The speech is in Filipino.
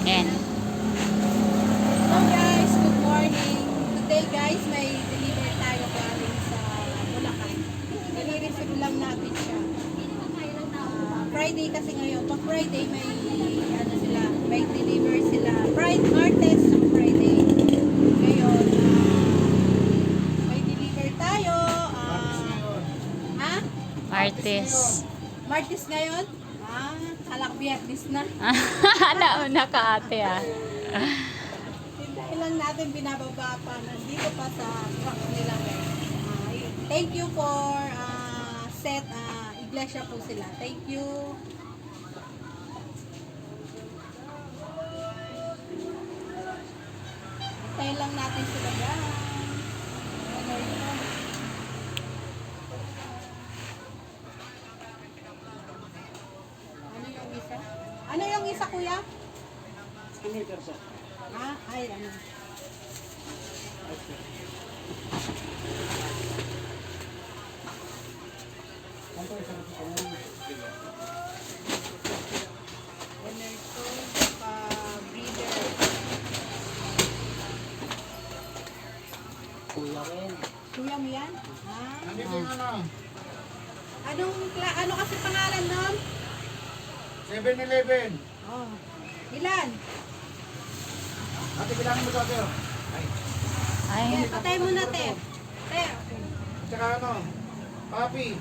Yan. Hello guys, good morning. Today guys, may deliver tayo galing sa Bulacan. Nire-receive lang natin siya. Friday kasi ngayon. Pag Friday may may deliver sila. Friday, Martes, Friday. Ngayon, may deliver tayo. Ha? Martes. Martes ngayon? Alak Biyernes na. Nauna ka ate ah. Dahil lang natin binababa pa. Nandito pa sa truck nila. Thank you for set iglesia po sila. Thank you. Tayo lang natin sila guys. Ano yung isa? Ano yung isa kuya? Ay ano. Kuya mo yan? Ano kasi pangalan nun? 7-Eleven. Oh. Ilan? Ate, bilangin mo sa akin. Ay. Patay mo na, te. Te. Tsaka ano, Papi.